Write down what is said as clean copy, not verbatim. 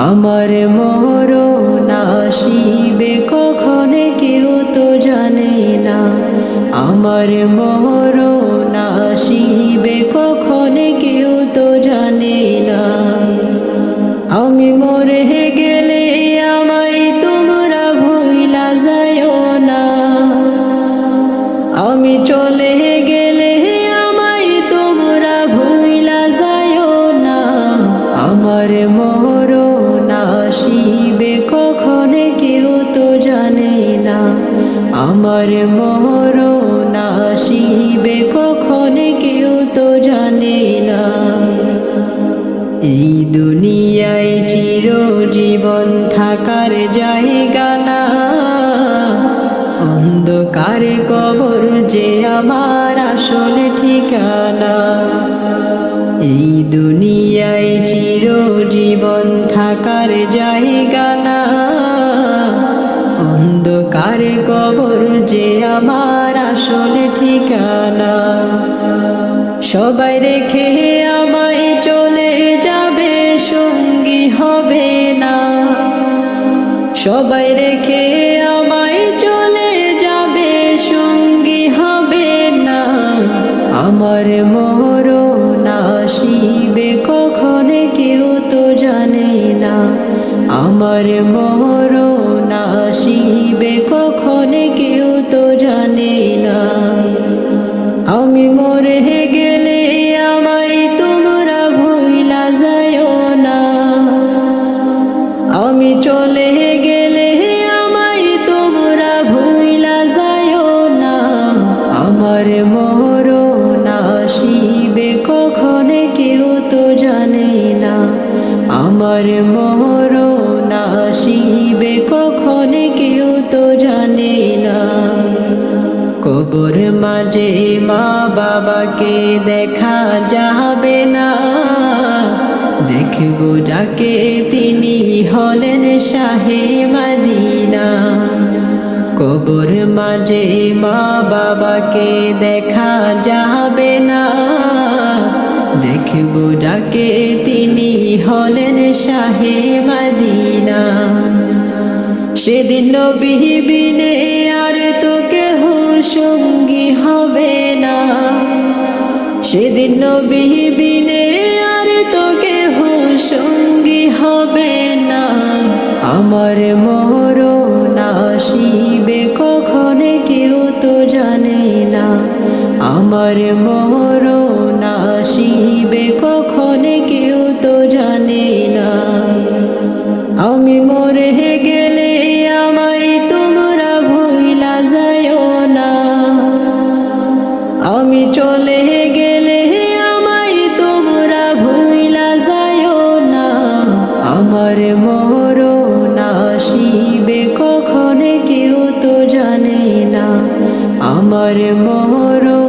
আমার মরণ আসিবে কখনো কেউ তো জানে না, আমার মরণ আসিবে কখনো কেউ তো জানে না। আমি মরে গেলে আমায় তোমরা ভুইলা যাইও না, আমি চলে গেলে আমায় তোমরা ভুইলা যাইও না। আমার মরণ আসিবে কখনো কেউ তো জানে না, আমার মরণ আসিবে কখনো কেউ তো জানে না। এই দুনিয়ায় চিরজীবন থাকার জায়গা না, অন্ধকারে কবর যে আমার আসল ঠিকানা। এই দুনিয়ায় চিরজীবন থাকার জায়গা না, অন্ধকারে কবর যে আমার আসল ঠিকানা। সবাই রেখে আমায় চলে যাবে, সঙ্গী হবে না। সবাই রেখে আমায় চলে যাবে, সঙ্গী হবে না। আমার মরণ আসিবে কখনো কেউ তো জানে না, আমার মরণ আসিবে কখনো কেউ তো জানে না। আমি মরে গেলে আমায় তোমরা ভুইলা যাইও না, আমি চলে গেলে আমায় তোমরা ভুইলা যাইও না। আমার মরণ আসিবে কখনো কেউ তো জানে না, আমার মরণ আসিবে কখনো কেউ তো জানে না। কবর মাঝে মা বাবাকে দেখা যাবে না, দেখব যাকে তিনি হলেন শাহে মদিনা। কবর মাঝে মা বাবাকে দেখা যাবে না, দেখব যাকে তিনি হলেন শাহে মদিনা। সেদিন নবী বিনে আর তো কেহ সঙ্গী হবে না, সেদিন নবী বিনে আর তো কেহ সঙ্গী হবে না। আমার মরণ আসিবে কখনো কেউ তো জানে না, আমার মরণ আসিবে কখনো কেউ তো জানে না। আমি মরে গেলে আমায় তোমরা ভুইলা যাইও না, আমি চলে গেলে আমায় তোমরা ভুইলা যাইও না। আমার মরণ আসিবে কখনো কেউ তো জানে না, আমার মরণ